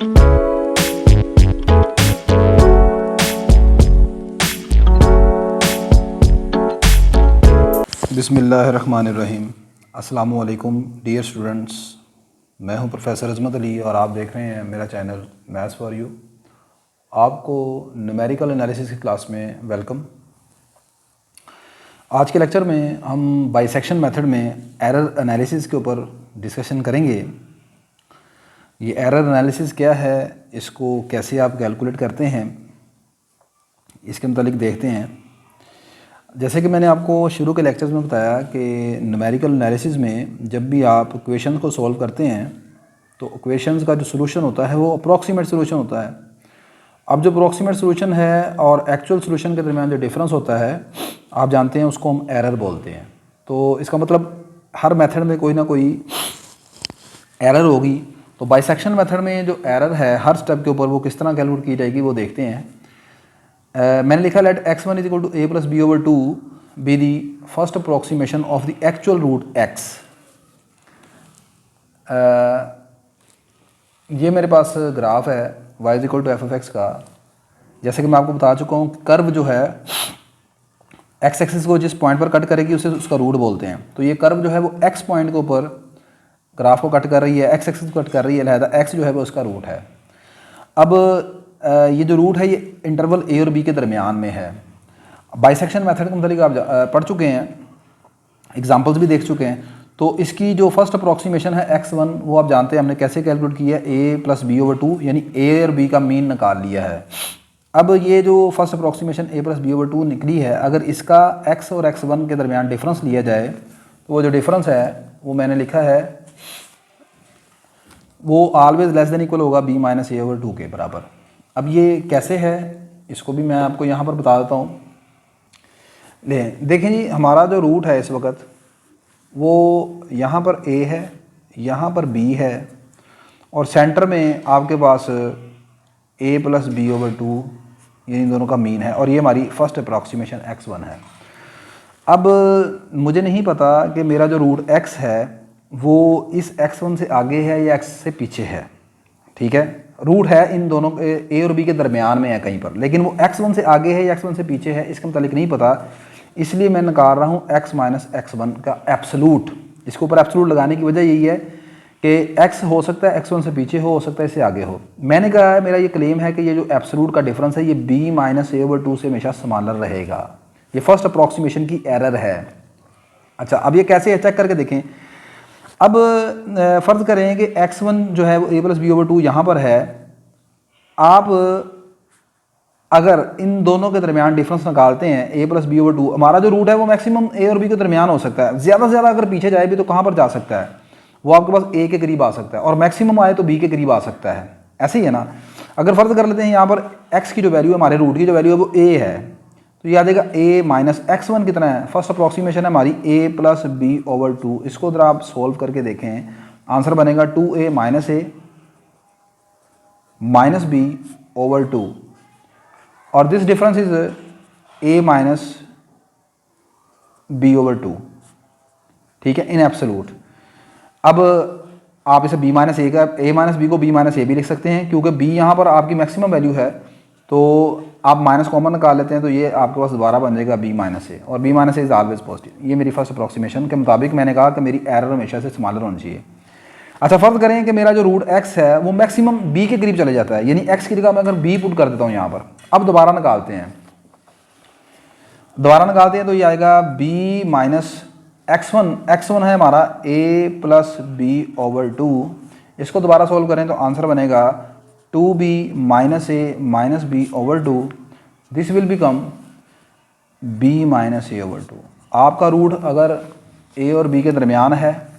बिस्मिल्लाहिर्रहमानिर्रहीम। अस्सलामु अलैकुम डियर स्टूडेंट्स, मैं हूं प्रोफेसर अज़मत अली और आप देख रहे हैं मेरा चैनल मैथ्स फॉर यू। आपको न्यूमेरिकल एनालिसिस की क्लास में वेलकम। आज के लेक्चर में हम बाइसेक्शन मेथड में एरर एनालिसिस के ऊपर डिस्कशन करेंगे। ये एरर एनालिसिस क्या है, इसको कैसे आप कैलकुलेट करते हैं, इसके मुतालिक देखते हैं। जैसे कि मैंने आपको शुरू के लेक्चर्स में बताया कि न्यूमेरिकल एनालिसिस में जब भी आप इक्वेशन को सॉल्व करते हैं तो इक्वेशंस का जो सोल्यूशन होता है वो अप्रॉक्सीमेट सोल्यूशन होता है। अब जो अप्रॉक्सीमेट सोल्यूशन है और एक्चुअल सोल्यूशन के दरमियान जो डिफरेंस होता है, आप जानते हैं उसको हम एरर बोलते हैं। तो इसका मतलब हर मेथड में कोई ना कोई एरर होगी। तो बाइसेक्शन मेथड में जो एरर है हर स्टेप के ऊपर वो किस तरह कैलकुलेट की जाएगी वो देखते हैं। मैंने लिखा let x1 is equal to a plus b over 2 be the first approximation of the actual root x। ये मेरे पास ग्राफ है y is equal to f of x का। जैसे कि मैं आपको बता चुका हूँ, कर्व जो है x एक्सिस को जिस पॉइंट पर कट करेगी उसे उसका रूट बोलते हैं। तो ये कर्व जो है वो x पॉइंट के ऊपर ग्राफ को कट कर रही है, x एक्सिस को कट कर रही है, लिहाजा x जो है वो उसका रूट है। अब ये जो रूट है ये इंटरवल a और b के दरमियान में है। बाइसेक्शन मेथड के मतलब आप पढ़ चुके हैं, एग्जांपल्स भी देख चुके हैं। तो इसकी जो फर्स्ट अप्रॉक्सीमेशन है x1 वो आप जानते हैं हमने कैसे कैलकुलेट किया है, a प्लस बी ओवर 2, यानी a और b का मीन निकाल लिया है। अब ये जो first approximation a plus b over 2 निकली है, अगर इसका x और x1 के दरमियान डिफरेंस लिया जाए तो वो जो डिफरेंस है वो मैंने लिखा है वो ऑलवेज लेस देन इक्वल होगा b माइनस a ओवर 2 के बराबर। अब ये कैसे है इसको भी मैं आपको यहाँ पर बता देता हूँ। देखें जी, हमारा जो रूट है इस वक्त वो यहाँ पर a है, यहाँ पर b है और सेंटर में आपके पास a प्लस बी ओवर 2 ये इन दोनों का मीन है और ये हमारी फर्स्ट अप्रॉक्सीमेशन x1 है। अब मुझे नहीं पता कि मेरा जो रूट x है वो इस x1 से आगे है या x से पीछे है। ठीक है, रूट है इन दोनों a और b के दरमियान में है कहीं पर, लेकिन वो x1 से आगे है या x1 से पीछे है इसके मुतालिक नहीं पता। इसलिए मैं निकाल रहा हूँ x माइनस x1 का एब्सोलूट। इसके ऊपर एब्सोलूट लगाने की वजह यही है कि x हो सकता है x1 से पीछे हो सकता है इससे आगे हो। मैंने कहा है, मेरा ये क्लेम है कि ये जो एब्सोलूट का डिफरेंस है ये b माइनस a ओवर 2 से हमेशा स्मॉलर रहेगा। ये फर्स्ट अप्रॉक्सीमेशन की एरर है। अच्छा, अब ये कैसे है चेक करके देखें। अब फ़र्ज़ करें कि x1 जो है वो a प्लस बी ओवर 2 यहाँ पर है। आप अगर इन दोनों के दरमियान डिफरेंस निकालते हैं a प्लस बी ओवर 2, हमारा जो रूट है वो मैक्सिमम a और b के दरमियान हो सकता है। ज़्यादा से ज़्यादा अगर पीछे जाए भी तो कहाँ पर जा सकता है, वो आपके पास a के करीब आ सकता है और मैक्सिमम आए तो b के करीब आ सकता है। ऐसे ही है ना। अगर फ़र्ज़ कर लेते हैं यहाँ पर x की जो वैल्यू है, हमारे रूट की जो वैल्यू है वो a है, तो याद आएगा a माइनस x1 कितना है, फर्स्ट अप्रॉक्सीमेशन है हमारी a प्लस बी ओवर 2। इसको अगर आप सोल्व करके देखें आंसर बनेगा 2a minus a minus b over 2 और this difference is a minus b over 2। ठीक है, इन एब्सोलूट। अब आप इसे b माइनस a का a माइनस बी को b माइनस a भी लिख सकते हैं, क्योंकि b यहाँ पर आपकी मैक्सिमम वैल्यू है तो आप माइनस कॉमन निकाल लेते हैं तो ये आपके पास दोबारा बन जाएगा b माइनस a और b minus a is always positive. ये मेरी फर्स्ट अप्रॉक्सीमेशन के मुताबिक मैंने कहा कि मेरी एरर हमेशा से स्मॉलर होनी चाहिए। अच्छा, फ़र्ज़ करें कि मेरा जो रूट x है वो मैक्सिमम b के करीब चले जाता है, यानी x की जगह मैं अगर b पुट कर देता हूँ यहाँ पर। अब दोबारा निकालते हैं तो ये आएगा b माइनस x1 है हमारा a प्लस बी ओवर 2। इसको दोबारा सोल्व करें तो आंसर बनेगा 2b minus a minus b over 2। This will become b minus a over 2। आपका रूट अगर a और b के दरमियान है,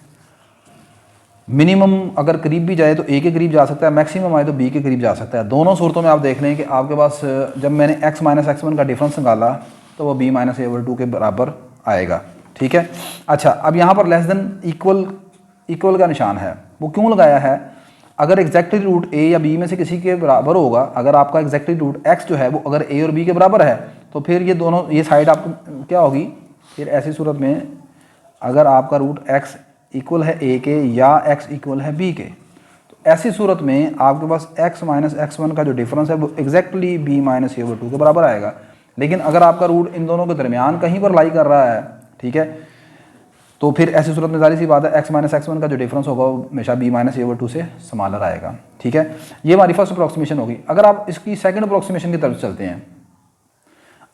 मिनिमम अगर करीब भी जाए तो a के करीब जा सकता है, मैक्सिमम आए तो b के करीब जा सकता है। दोनों सूरतों में आप देख लें कि आपके पास जब मैंने x माइनस x1 का डिफरेंस निकाला तो वो b माइनस a ओवर 2 के बराबर आएगा। ठीक है। अच्छा, अब यहाँ पर लेस देन इक्वल का निशान है, वो क्यों लगाया है? अगर एग्जैक्टली रूट a या b में से किसी के बराबर होगा, अगर आपका एग्जैक्टली रूट x जो है वो अगर a और b के बराबर है तो फिर ये साइड आपको क्या होगी? फिर ऐसी सूरत में अगर आपका रूट x इक्वल है a के या x इक्वल है b के, तो ऐसी सूरत में आपके पास x माइनस x1 का जो डिफरेंस है वो एग्जैक्टली b माइनस a/2 के बराबर आएगा। लेकिन अगर आपका रूट इन दोनों के दरमियान कहीं पर लाई कर रहा है, ठीक है, तो फिर ऐसी सूरत में जारी सी बात है x माइनस x1 का जो डिफरेंस होगा वो हमेशा b माइनस a/2 से स्मॉलर आएगा। ठीक है, ये हमारी फर्स्ट अप्रॉक्सीमेशन होगी। अगर आप इसकी सेकंड अप्रॉक्सीमेशन की तरफ चलते हैं,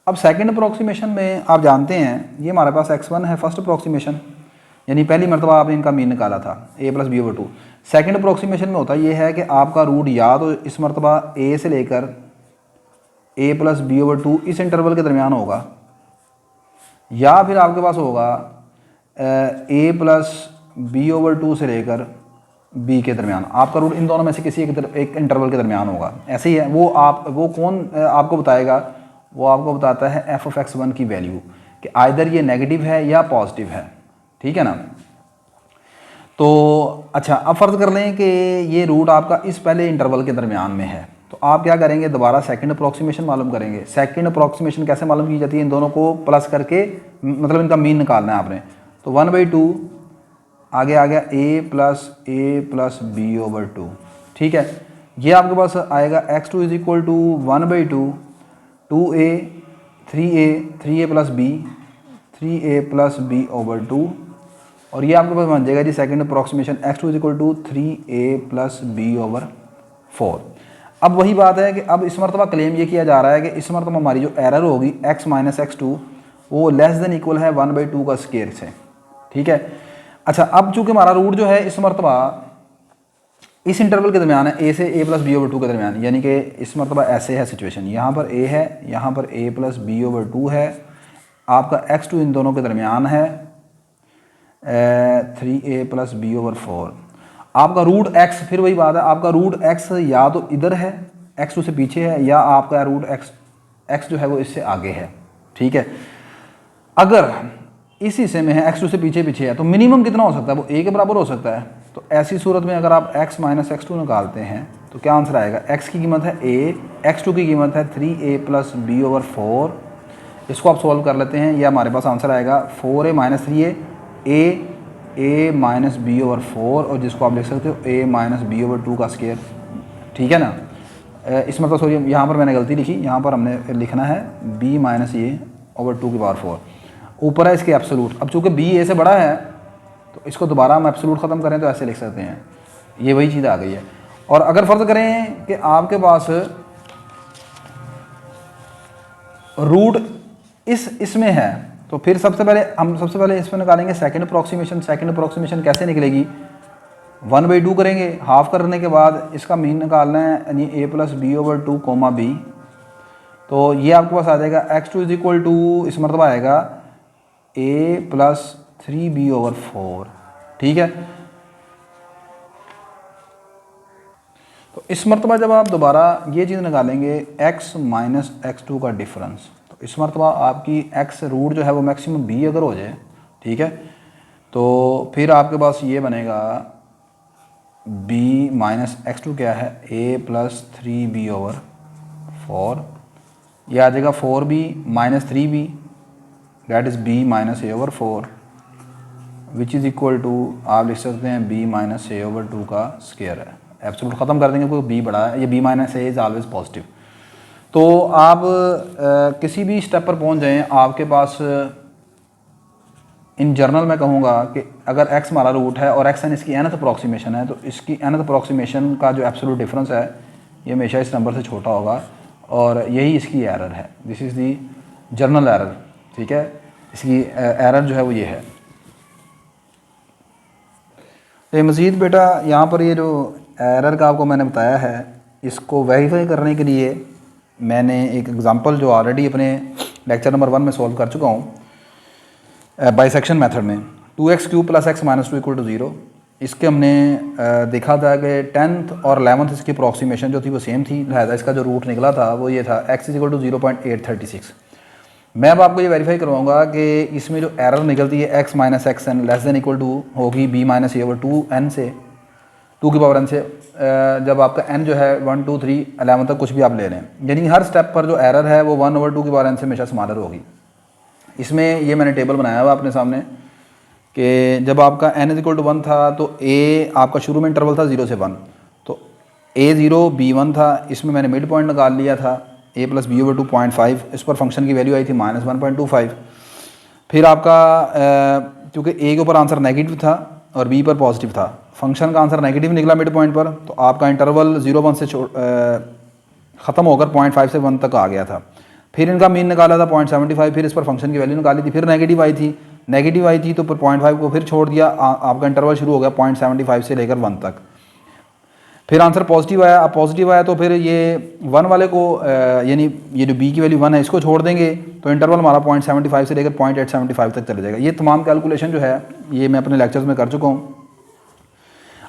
अब सेकंड अप्रॉक्सीमेशन में आप जानते हैं ये हमारे पास x1 है फर्स्ट अप्रॉक्सीमेशन, यानी पहली मरतबा आपने इनका मीन निकाला था a plus b/2। Second approximation में होता ये है कि आपका रूट या तो इस मरतबा a से लेकर a प्लस b/2 इस इंटरवल के दरमियान होगा, या फिर आपके पास होगा a प्लस b/2 से लेकर b के दरमियान। आपका रूट इन दोनों में से किसी एक इंटरवल के दरमियान होगा। ऐसे ही है वो कौन आपको बताएगा, वो आपको बताता है f ऑफ x1 की वैल्यू कि आइदर ये नेगेटिव है या पॉजिटिव है। ठीक है ना। तो अच्छा, अब फ़र्ज़ कर लें कि ये रूट आपका इस पहले इंटरवल के दरमियान में है, तो आप क्या करेंगे, दोबारा सेकंड अप्रॉक्सीमेशन मालूम करेंगे। सेकंड अप्रॉक्सीमेशन कैसे मालूम की जाती है, इन दोनों को प्लस करके, मतलब इनका मीन निकालना है आपने। तो 1/2 आगे आ गया a+a+b/2। ठीक है, ये आपके पास आएगा x2 is equal to 1/2 2a 3a plus b 3a plus b/2, और ये आपके पास बन जाएगा जी second approximation x2 is equal to 3a plus b/4। अब वही बात है कि अब इस मरतबा क्लेम ये किया जा रहा है कि इस मरतबा हमारी जो एरर होगी x माइनस x2 वो लेस देन इक्वल है 1/2 का स्केयर से। ठीक है, अच्छा, अब चूंकि हमारा रूट जो है इस मरतबा इस इंटरवल के दरमियान है a से a प्लस b/2 के दरमियान, यानी कि इस मरतबा ऐसे है सिचुएशन, यहाँ पर a है, यहाँ पर a प्लस b/2 है, आपका x2 इन दोनों के दरमियान है 3a प्लस b/4। आपका रूट x, फिर वही बात है, आपका रूट x या तो इधर है, x2 से पीछे है, या आपका रूट x जो है वो इससे आगे है। ठीक है, अगर इस हिस्से में है x2 से पीछे है तो मिनिमम कितना हो सकता है, वो a के बराबर हो सकता है। तो ऐसी सूरत में अगर आप x माइनस x2 निकालते हैं तो क्या आंसर आएगा, x की कीमत है a, x2 की कीमत है 3a प्लस b/4। इसको आप सॉल्व कर लेते हैं, यह हमारे पास आंसर आएगा 4a minus 3a a minus b/4, और जिसको आप लिख सकते हो a माइनस b/2 का स्केयर। ठीक है ना। इस मतलब सॉरी, यहाँ पर मैंने गलती लिखी, यहाँ पर हमने लिखना है b माइनस a/2 की पावर 4, ऊपर है इसके एब्सोलूट। अब चूँकि b a से बड़ा है तो इसको दोबारा हम एब्सोलूट ख़त्म करें तो ऐसे लिख सकते हैं, ये वही चीज़ आ गई है। और अगर फ़र्ज़ करें कि आपके पास रूट इसमें है तो फिर सबसे पहले इसमें निकालेंगे सेकंड अप्रॉक्सीमेशन। सेकंड अप्रॉक्सीमेशन कैसे निकलेगी, 1/2 करेंगे, हाफ करने के बाद इसका मीन निकालना है, यानी a प्लस b/2 b। तो ये आपके पास आ जाएगा x2 इज इक्वल टू, इस मरतबा आएगा a प्लस 3b/4। ठीक है, तो इस मरतबा जब आप दोबारा ये चीज़ निकालेंगे x माइनस x2 का डिफरेंस, तो इस मरतबा आपकी x रूट जो है वो मैक्सिमम b अगर हो जाए, ठीक है, तो फिर आपके पास ये बनेगा b माइनस x2 क्या है, a प्लस 3b/4, यह आ जाएगा 4b minus 3b that is b minus a/4 which is equal to, आप लिख सकते हैं b माइनस a/2 का स्क्वायर है। एब्सोल्यूट ख़त्म कर देंगे, कोई b बड़ा है, ये b minus a is always positive. तो आप किसी भी स्टेप पर पहुंच जाएं, आपके पास इन जनरल मैं कहूँगा कि अगर x हमारा रूट है और x n इसकी nth अप्रॉक्सीमेशन है, तो इसकी nth अप्रॉक्सीमेशन का जो एब्सोल्यूट डिफरेंस है ये हमेशा इस नंबर से छोटा होगा, और यही इसकी एरर है। This is the general error. ठीक है, इसकी एरर जो है वो ये है। तो मज़ीद बेटा यहाँ पर ये जो एरर का आपको मैंने बताया है, इसको वेरीफाई करने के लिए मैंने एक एग्ज़ाम्पल जो ऑलरेडी अपने लेक्चर नंबर 1 में सॉल्व कर चुका हूँ बाइसेक्शन मेथड में। 2x³ plus x minus 2 equal to 0, इसके हमने देखा था कि 10th और 11th इसकी अप्रॉक्सीमेशन जो थी वो सेम थी, लिहाजा इसका जो रूट निकला था वो ये था x इक्वल टू 0.836। मैं अब आपको ये वेरीफाई करवाऊंगा कि इसमें जो एरर निकलती है x minus x n less than equal to होगी b माइनस a/2 n से 2 की पावर n से, जब आपका n जो है 1 2 3 11 तक कुछ भी आप ले लें, यानी हर स्टेप पर जो एरर है वो 1/2 की पावर n से हमेशा स्मॉलर होगी। इसमें ये मैंने टेबल बनाया हुआ अपने सामने कि जब आपका n इक्वल टू 1 था तो a आपका शुरू में इंटरवल था 0 से 1, तो A0 B1 था, इसमें मैंने मिड पॉइंट निकाल लिया था a प्लस बी ओवर 2.5, इस पर फंक्शन की वैल्यू आई थी -1.25। फिर आपका क्योंकि a के ऊपर आंसर नेगेटिव था और b पर पॉजिटिव था, फंक्शन का आंसर नेगेटिव निकला मिड पॉइंट पर, तो आपका इंटरवल 0-1 से ख़त्म होकर 0.5 से 1 तक आ गया था। फिर इनका मीन निकाला था 0.75, फिर इस पर फंक्शन की वैल्यू निकाली थी, फिर नेगेटिव आई थी तो 0.5 को फिर छोड़ दिया, आपका इंटरवल शुरू हो गया 0.75 से लेकर 1 तक। फिर आंसर पॉजिटिव आया, अब पॉजिटिव आया तो फिर ये 1 वाले को यानी ये जो b की वैल्यू 1 है इसको छोड़ देंगे तो इंटरवल हमारा 0.75 से लेकर 0.875 तक चले जाएगा। ये तमाम कैलकुलेशन जो है ये मैं अपने लेक्चर्स में कर चुका हूँ।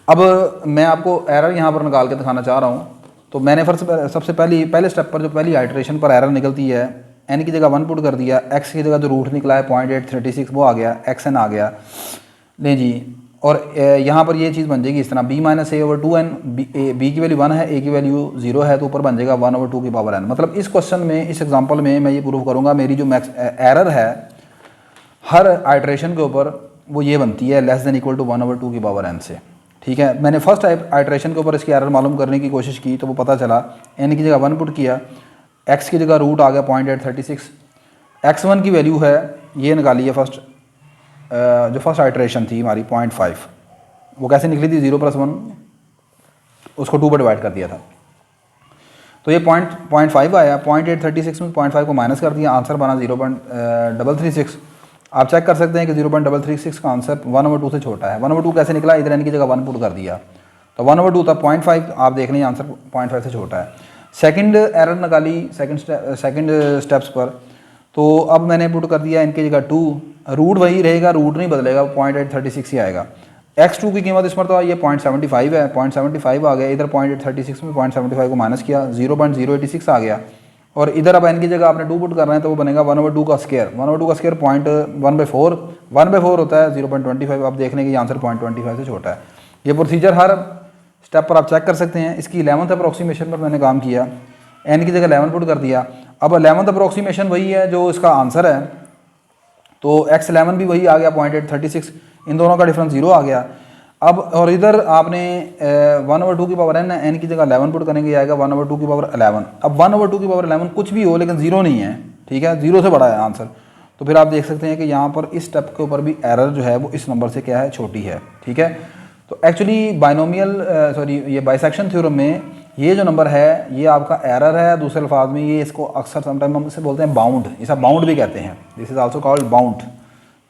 अब मैं आपको एरर यहाँ पर निकाल के दिखाना चाह रहा हूँ। तो मैंने सबसे पहले स्टेप पर जो पहली आइट्रेशन पर एरर निकलती है, n की जगह 1 पुट कर दिया, x की जगह जो रूट निकला है 0.836 वो आ गया, xn आ गया, नहीं जी। और यहाँ पर ये चीज़ बन जाएगी इस तरह b माइनस a/2n, b की वैल्यू 1 है, a की वैल्यू 0 है, तो ऊपर बन जाएगा 1/2 की पावर n। मतलब इस क्वेश्चन में, इस एग्जांपल में मैं ये प्रूव करूँगा मेरी जो एरर है हर आइट्रेशन के ऊपर वो ये बनती है <= 1/2 की पावर n से। ठीक है, मैंने फर्स्ट आइट्रेशन के ऊपर इसकी एरर मालूम करने की कोशिश की तो वो पता चला, n की जगह 1 पुट किया, x की जगह रूट आ गया 0.836, x1 की वैल्यू है ये निकाली है जो फर्स्ट आइट्रेशन थी हमारी 0.5, वो कैसे निकली थी 0 + 1 उसको 2 पर डिवाइड कर दिया था, तो ये 0.5 आया, 0.836 में 0.5 को माइनस कर दिया, आंसर बना 0.336। आप चेक कर सकते हैं कि 0.336 का आंसर 1/2 से छोटा है। 1/2 कैसे निकला, इधर n की जगह 1 पुट कर दिया तो 1/2 था, 0.5 आप देख लें आंसर 0.5 से छोटा है। सेकंड एरर निकाली सेकंड स्टेप्स पर, तो अब मैंने पुट कर दिया n की जगह 2, रूट वही रहेगा, रूट नहीं बदलेगा, 0.836 ही आएगा। x2 की कीमत इस पर तो ये 0.75 है, 0.75 आ गया, इधर 0.836 में 0.75 को माइनस किया 0.086 आ गया, और इधर अब n की जगह आपने 2 पुट कर रहे हैं तो वो बनेगा 1/2 का स्क्वायर, 1/2 का स्क्वायर 0.1/4, 1/4 होता है 0.25। आप देख लें कि आंसर 0.25 से छोटा है। ये प्रोसीजर हर स्टेप पर आप चेक कर सकते हैं। इसकी 11th अप्रोक्सीमेशन पर मैंने काम किया, n की जगह 11 पुट कर दिया। अब 11th अप्रोक्सीमेशन वही है जो इसका आंसर है, तो x11 भी वही आ गया 0.836, इन दोनों का डिफरेंस 0 आ गया। अब और इधर आपने 1/2 की पावर n है, n की जगह 11 पुट करेंगे, आएगा 1/2 की पावर 11। अब 1/2 की पावर 11 कुछ भी हो लेकिन 0 नहीं है, ठीक है, 0 से बड़ा है आंसर। तो फिर आप देख सकते हैं कि यहाँ पर इस स्टेप के ऊपर भी एरर जो है वो इस नंबर से क्या है, छोटी है। ठीक है, तो एक्चुअली ये बाइसेक्शन थ्योरम में ये जो नंबर है ये आपका एरर है। दूसरे अल्फाज में ये इसको अक्सर समटाइम हम इसे बोलते हैं बाउंड, इसे बाउंड भी कहते हैं, this is also called bound.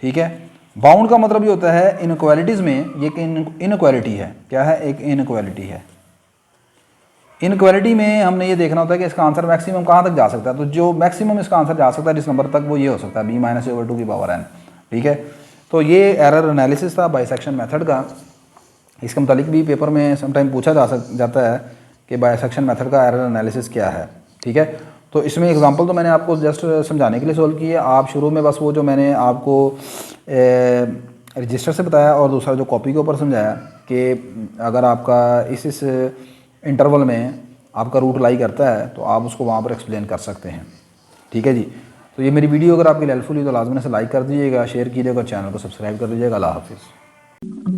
ठीक है, बाउंड का मतलब ये होता है इनइक्वालिटीज़ में ये एक इनइक्वालिटी है। क्या है, एक इनइक्वालिटी है। इनइक्वालिटी में हमने ये देखना होता है कि इसका आंसर मैक्सिमम कहाँ तक जा सकता है, तो जो मैक्सिमम इसका आंसर जा सकता है जिस नंबर तक वो ये हो सकता है b-/2 की पावर n। ठीक है, तो ये एरर एनालिसिस था बाइसेक्शन मेथड का। इसके मुतालिक भी पेपर में समटाइम पूछा जाता है कि बाइसेक्शन मेथड का एरर एनालिसिस क्या है। ठीक है, तो इसमें एग्जांपल तो मैंने आपको जस्ट समझाने के लिए सॉल्व की है। आप शुरू में बस वो जो मैंने आपको रजिस्टर से बताया और दूसरा जो कॉपी के ऊपर समझाया कि अगर आपका इस इंटरवल में आपका रूट लाई करता है तो आप उसको वहाँ पर एक्सप्लेन कर सकते हैं। ठीक है जी, तो ये मेरी वीडियो अगर आपके लिए हेल्पफुल हुई तो लाजमी से लाइक कर दीजिएगा, शेयर कीजिएगा, चैनल को सब्सक्राइब कर दीजिएगा। अल्लाह हाफिज़।